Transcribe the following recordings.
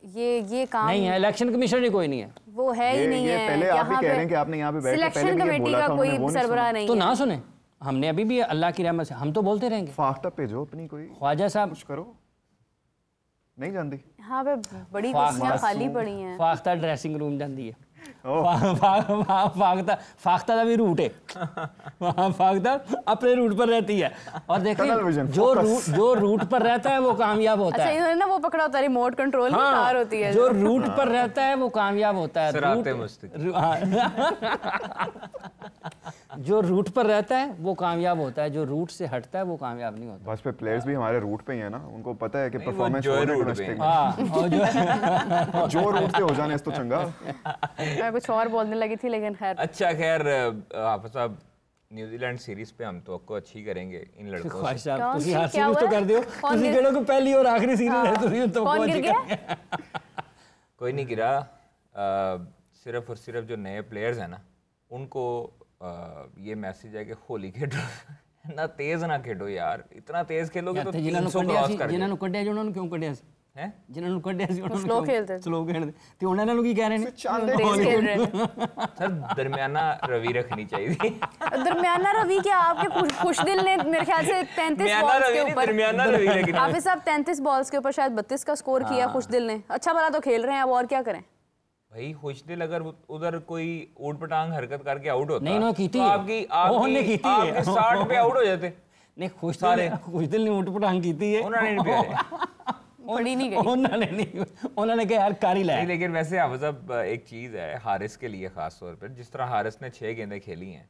ये काम नहीं है, इलेक्शन कमीशनर ही कोई नहीं है, वो है ही नहीं है। पहले आप भी कह रहे हैं कि आपने यहाँ पे बैठ के सिलेक्शन कमेटी का कोई सरबराह नहीं है। तो ना सुने, हमने अभी भी अल्लाह की रहमत से हम तो बोलते रहेंगे। फाख्ता भेजो अपनी कोई, ख्वाजा साहब कुछ करो, नहीं जानती। हाँ पे बड़ी कुर्सियां खाली पड़ी हैं। फाख्ता ड्रेसिंग रूम जाती है, फाख्ता का भी रूट है, फाख्ता अपने रूट पर रहती है। और देखिए जो रूट पर रहता है वो कामयाब होता है। अच्छा, ना वो पकड़ा होता है रिमोट कंट्रोल की कार होती है, जो रूट पर रहता है वो कामयाब होता है। जो रूट पर रहता है वो कामयाब होता है, जो रूट से हटता है वो कामयाब नहीं होता। बस पे प्लेयर्स भी हमारे रूट पे ही है ना, उनको पता है कि परफॉर्मेंस जो रूट से हो जाने तो चंगा। मैं कुछ और बोलने लगी थी लेकिन खैर। अच्छा खैर हाफिज साहब, न्यूजीलैंड सीरीज पे हम तो आपको अच्छी करेंगे इन लड़कों से। तुसी हर सीरीज तो कर दियो, तुसी कहलो कि पहली और आखिरी सीरीज है, तुसी तो कौन गिर गया? कोई नहीं गिरा, सिर्फ और सिर्फ जो नए प्लेयर्स हैं ना उनको ये मैसेज है कि होली खेलो ना, तेज ना खेलो यार, इतना तेज खेलोगे तो 300 क्रॉस कर जिन्हां नु कड्डिया जी, उन्हां नु क्यों कड्डिया हैं, जिन्हां नु कड्डिया सी उन्हां नु स्लो खेलते ते उन्हां नाल की कह रहे ने सर दरमियाना रवि रखनी चाहिए। दरमियाना रवि क्या, आपके खुश दिल ने मेरे ख्याल से 33 बॉल्स के ऊपर, दरमियाना रवि रखनी, हाफिज साहब 33 बॉल्स के ऊपर शायद 32 का स्कोर किया खुश दिल ने। अच्छा भला तो खेल रहे हैं, अब और क्या करें भाई। खुशदिल अगर उधर कोई ऊट पटांग हरकत करके आउट होता नहीं, तो आपकी 60 पे आउट हो जाते। नहीं, खुशदिल ने ऊट पटांग की थी है, उन्होंने नहीं पिया, पड़ी नहीं गई, उन्होंने कहा यार कारी लाया। लेकिन वैसे हाफिज साहब एक चीज़ है हारिस के लिए ख़ास तौर पर, जिस तरह हारिस ने 6 गेंदें खेली हैं,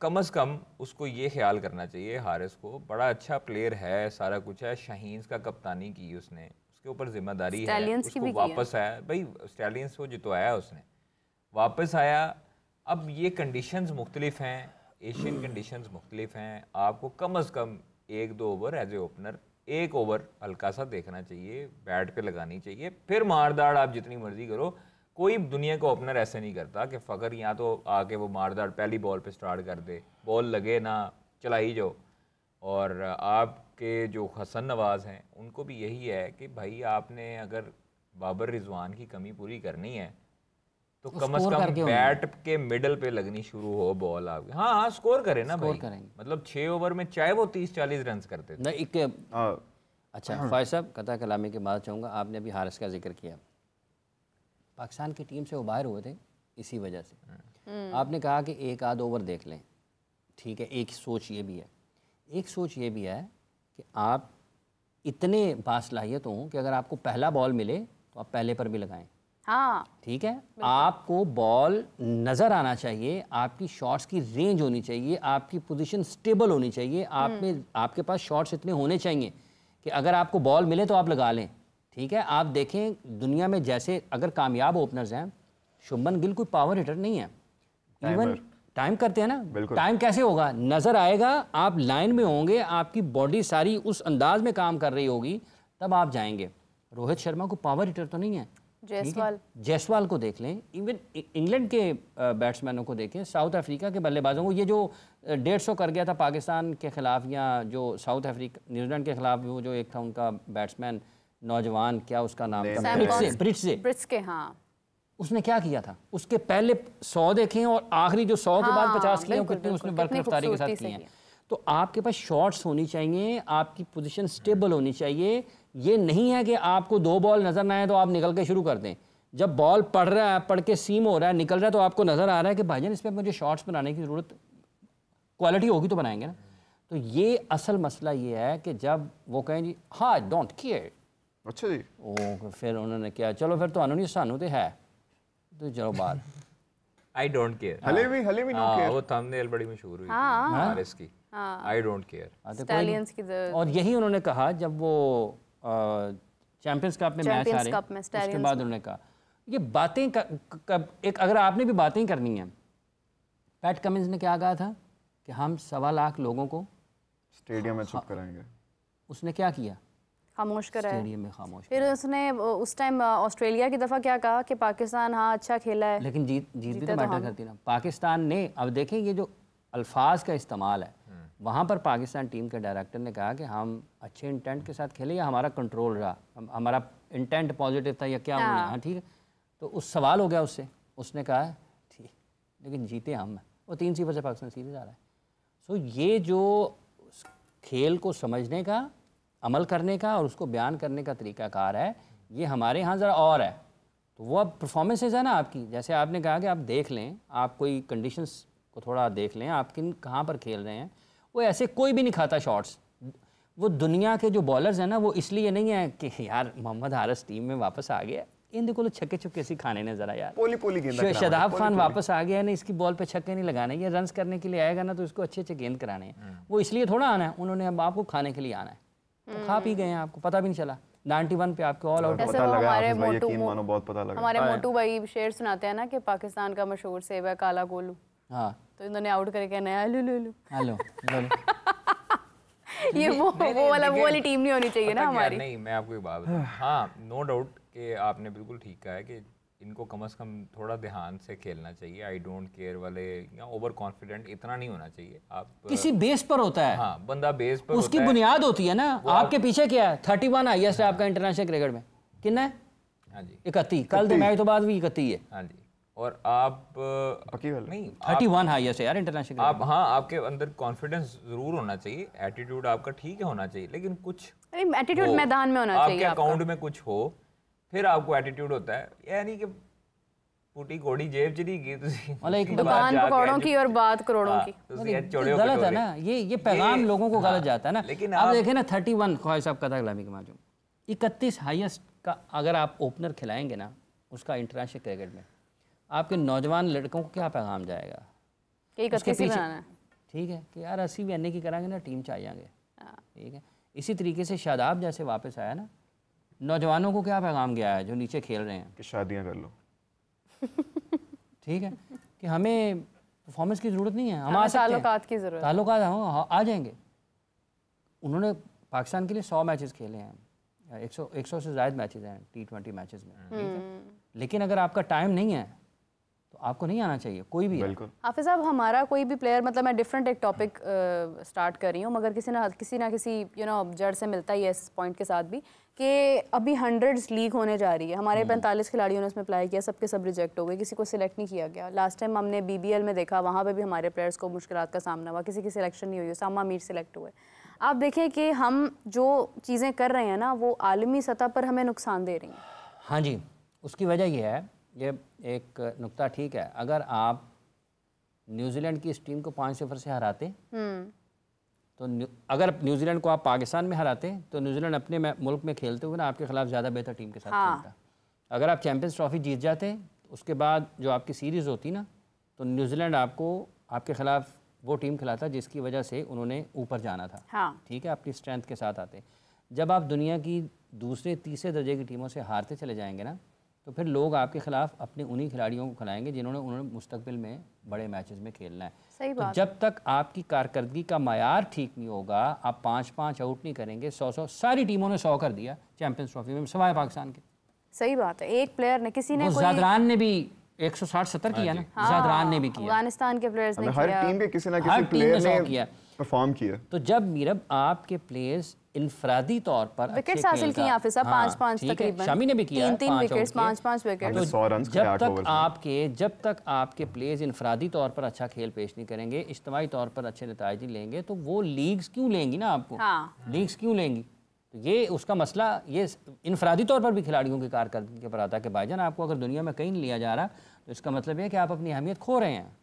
कम अज़ कम उसको ये ख्याल करना चाहिए, हारिस को बड़ा अच्छा प्लेयर है, सारा कुछ है, शाहीन्स का कप्तानी की उसने, उसके ऊपर जिम्मेदारी है, उसको वापस आया भाई, स्टैलियंस को जितवाया उसने, वापस आया। अब ये कंडीशंस मुख्तलिफ हैं, एशियन कंडीशंस मुख्तलिफ हैं, आपको कम अज़ कम 1-2 over as a opener, 1 over हल्का सा देखना चाहिए, बैट पे लगानी चाहिए, फिर मारदाड़ आप जितनी मर्जी करो। कोई दुनिया का ओपनर ऐसे नहीं करता कि फ़कर यहाँ तो आके वो मारदाड़ पहली बॉल पे स्टार्ट कर दे, बॉल लगे ना चला ही जाओ। और आपके जो हसन नवाज़ हैं उनको भी यही है कि भाई आपने अगर बाबर रिजवान की कमी पूरी करनी है तो कम अज़ कम बैट के मिडल पे लगनी शुरू हो बॉल आपके। हाँ स्कोर करें ना भाई, मतलब 6 ओवर में चाहे वो 30-40 रन करते थे। अच्छा फायद साहब, कथा कलामी के बाद चाहूँगा, आपने अभी हारिस का जिक्र किया, पाकिस्तान की टीम से वो बाहर हुए थे इसी वजह से। आपने कहा कि 1 आध ओवर देख लें, ठीक है, एक सोच ये भी है, एक सोच ये भी है कि आप इतने बासलाहियत हों कि अगर आपको पहला बॉल मिले तो आप पहले पर भी लगाएं। हाँ ठीक है, आपको बॉल नज़र आना चाहिए, आपकी शॉट्स की रेंज होनी चाहिए, आपकी पोजीशन स्टेबल होनी चाहिए, आप में आपके पास शॉट्स इतने होने चाहिए कि अगर आपको बॉल मिले तो आप लगा लें। ठीक है, आप देखें दुनिया में जैसे अगर कामयाब ओपनर्स हैं, शुभमन गिल कोई पावर हिटर नहीं है, इवन टाइम करते हैं ना, टाइम कैसे होगा, नज़र आएगा, आप लाइन में होंगे, आपकी बॉडी सारी उस अंदाज में काम कर रही होगी, तब आप जाएंगे। रोहित शर्मा को पावर हिटर तो नहीं है, जायसवाल को देख लें, इवन इंग्लैंड के बैट्समैनों को देखें, साउथ अफ्रीका के बल्लेबाजों को, ये जो 150 कर गया था पाकिस्तान के खिलाफ, या जो साउथ अफ्रीका न्यूजीलैंड के खिलाफ वो जो एक था उनका बैट्समैन नौजवान, क्या उसका नाम था, ब्रिट्स के, हाँ, उसने क्या किया था, उसके पहले 100 देखें और आखिरी जो 100 के बाद 50 किए कितने उसने बर्क रफ्तारी के साथ किए हैं। तो आपके पास शॉट्स होनी चाहिए, आपकी पोजीशन स्टेबल होनी चाहिए। ये नहीं है कि आपको 2 बॉल नज़र ना आए तो आप निकल के शुरू कर दें, जब बॉल पड़ रहा है, पड़ के सीम हो रहा है, निकल रहा है, तो आपको नज़र आ रहा है कि भाईजान इस पर मुझे शॉट्स बनाने की ज़रूरत, क्वालिटी होगी तो बनाएंगे ना। तो ये असल मसला ये है कि जब वो कहें जी हाँ डोंट केयर, अच्छा जी, ओ फिर उन्होंने क्या, चलो फिर तो नहीं सानू तो है, तो चलो बात आई डोंट केयर, हले भी नो केयर, वो थंबनेल बड़ी मशहूर हुई थी हारिस की, आई डोंट केयर स्टैलियंस की। और यही उन्होंने कहा जब वो चैंपियंस कप में मैच आ रहे, उसके बाद उन्होंने कहा ये बातें एक अगर आपने भी बातें करनी है, पैट कमिंस ने क्या कहा था कि हम 1.25 लाख लोगों को स्टेडियम में चुप कराएंगे, उसने क्या किया, खामोश कराया स्टेडियम में खामोश। फिर उसने उस टाइम ऑस्ट्रेलिया की दफ़ा क्या कहा कि पाकिस्तान हाँ अच्छा खेला है, लेकिन जीत भी तो मैटर करती ना। पाकिस्तान ने, अब देखें ये जो अल्फाज का इस्तेमाल है, वहाँ पर पाकिस्तान टीम के डायरेक्टर ने कहा कि हम अच्छे इंटेंट के साथ खेले या हमारा कंट्रोल रहा, हमारा इंटेंट पॉजिटिव था या क्या उन्होंने, हाँ ठीक है। तो उस सवाल हो गया उससे, उसने कहा ठीक लेकिन जीते हम, वो 3-0 से पाकिस्तान सीरीज आ रहा है। सो ये जो खेल को समझने का, अमल करने का और उसको बयान करने का तरीकाकार है, ये हमारे यहाँ ज़रा और है। तो वो अब परफॉर्मेंसेज है ना आपकी, जैसे आपने कहा कि आप देख लें, आप कोई कंडीशंस को थोड़ा देख लें, आप किन कहाँ पर खेल रहे हैं। वो ऐसे कोई भी नहीं खाता शॉट्स। वो दुनिया के जो बॉलर्स हैं ना, वो इसलिए नहीं है कि यार मोहम्मद हारिस टीम में वापस आ गया, इन देखो छक्के चुक्के सी खाने ने ज़रा यार, पोली पोली गेंद शादाब खान वापस आ गया है ना, इसकी बॉल पे छक्के नहीं लगाने, ये रन्स करने के लिए आएगा ना तो इसको अच्छे अच्छे गेंद कराने हैं। वो इसलिए थोड़ा आना है, उन्होंने अब आपको खाने के लिए आना है। तो खा पी गए हैं, आपको पता भी नहीं चला। 91 पे आपके ऑल आउट पता लगा, हमारे यकीन मानो बहुत पता लगा। हमारे मोटू भाई शेर सुनाते हैं ना कि पाकिस्तान का मशहूर सेब है काला गोलू। हाँ, तो इन्होंने आउट करके नया लू लू लू। हेलो ये वो वाली टीम नहीं होनी चाहिए ना हमारी। नहीं, मैं आपको एक बात बताऊं, हाँ नो डाउट कि आपने बिल्कुल ठीक कहा है कि इनको कम से कम थोड़ा ध्यान से खेलना चाहिए। आई डोंट केयर वाले या ओवर कॉन्फिडेंट इतना नहीं होना चाहिए। आप किसी बेस पर होता है, हाँ बंदा बेस पर उसकी बुनियाद होती है ना। आपके पीछे क्या है? 31 हाईएस्ट है आपका इंटरनेशनल क्रिकेट में, कितना है? हाँ जी 31, कल तो मैच तो बाद भी 31 है। हाँ जी, और आप पक्की गल नहीं 31 हाईएस्ट है यार इंटरनेशनल। आप हाँ, आपके अंदर कॉन्फिडेंस जरूर होना चाहिए, एटीट्यूड आपका ठीक है होना चाहिए, लेकिन कुछ एटीट्यूड मैदान में होना चाहिए। आपके अकाउंट में कुछ हो, फिर आपको एटीट्यूड होता है। यानी कि पुटी कोड़ी जेब च नहीं गई, दुकान पकौड़ों की और बात करोड़ों की। गलत है ना ये पैगाम लोगों को गलत जाता है ना। लेकिन आप देखें ना 31 ख्वाहिश साहब कथा गुलामी के माजूम 31 हाईएस्ट का अगर आप ओपनर खिलाएंगे ना उसका इंटरनेशनल क्रिकेट में, आपके नौजवान लड़कों को क्या पैगाम जाएगा? उसके पीछे ठीक है कि यार 80 भी अन्ने की कराएंगे ना टीम च आ जाएंगे। ठीक है, इसी तरीके से शादाब जैसे वापस आया ना, नौजवानों को क्या पैगाम गया है जो नीचे खेल रहे हैं कि शादियां कर लो। ठीक है कि हमें परफॉर्मेंस की ज़रूरत नहीं है, हम आ सकते हैं, ताल्लुकात की ज़रूरत, ताल्लुकात आ जाएंगे। उन्होंने पाकिस्तान के लिए 100 मैचेस खेले हैं, 100 से ज़्यादा मैचेस हैं T20 मैचेस में। ठीक है, लेकिन अगर आपका टाइम नहीं है तो आपको नहीं आना चाहिए कोई भी। बिल्कुल हाफिज साहब, हमारा कोई भी प्लेयर, मतलब मैं डिफरेंट एक टॉपिक स्टार्ट कर रही हूँ, मगर किसी ना किसी जड़ से मिलता ही है इस पॉइंट के साथ भी कि अभी 100s लीग होने जा रही है। हमारे 45 खिलाड़ियों ने उसमें अप्लाई किया, सबके सब रिजेक्ट हो गए, किसी को सिलेक्ट नहीं किया गया। लास्ट टाइम हमने BBL में देखा, वहाँ पे भी हमारे प्लेयर्स को मुश्किलात का सामना हुआ, किसी की सिलेक्शन नहीं हुई। सामा मीर सिलेक्ट हुए। आप देखें कि हम जो चीज़ें कर रहे हैं ना वो आलमी सतह पर हमें नुकसान दे रही हैं। हाँ जी, उसकी वजह ये है, ये एक नुक्ता ठीक है, अगर आप न्यूजीलैंड की इस टीम को 5-0 से हराते तो अगर न्यूजीलैंड को आप पाकिस्तान में हराते तो न्यूजीलैंड अपने मुल्क में खेलते हुए ना आपके खिलाफ ज़्यादा बेहतर टीम के साथ खेलता। अगर आप चैंपियंस ट्रॉफी जीत जाते उसके बाद जो आपकी सीरीज़ होती ना, तो न्यूजीलैंड आपको आपके खिलाफ वो टीम खिलाता जिसकी वजह से उन्होंने ऊपर जाना था। ठीक है, अपनी स्ट्रेंथ के साथ आते। जब आप दुनिया की दूसरे तीसरे दर्जे की टीमों से हारते चले जाएंगे ना, तो फिर लोग आपके खिलाफ अपने उन्हीं खिलाड़ियों को खिलाएंगे जिन्होंने मुस्तकबिल में बड़े मैचेस में खेलना है। सही तो बात। जब तक आपकी कारकर्दगी का मायार ठीक नहीं होगा, आप 5-5 आउट नहीं करेंगे, 100 सारी टीमों ने 100 कर दिया चैंपियंस ट्रॉफी में सिवाय पाकिस्तान के। सही बात है, एक प्लेयर ने, किसी ने, ज़ादरान ने भी 160-70 किया ना, ज़ादरान ने भी किया, अफगानिस्तान के प्लेयर्स ने हर किया, टीम के किसी ना किसी प्लेयर ने किया, परफॉर्म किया। तो जब मीरब आपके प्लेयर्स इनफरादी तौर पर विकेट्स हासिल किए हाफिज साहब, 5-5 तकरीबन, शामी ने भी किया 3 विकेट्स, 5-5 विकेट। जब तक आपके प्लेयर्स इनफरादी तौर पर अच्छा खेल पेश नहीं करेंगे, इज्तिमाई तौर पर अच्छे नताइज नहीं लेंगे, तो वो लीग्स क्यों लेंगी ना आपको? लीग्स क्यों लेंगी? तो ये उसका मसला, ये इनफरादी तौर पर भी खिलाड़ियों की कारकर्दगी के पर आता है कि भाईजान आपको अगर दुनिया में कहीं नहीं लिया जा रहा तो इसका मतलब है कि आप अपनी अहमियत खो रहे हैं।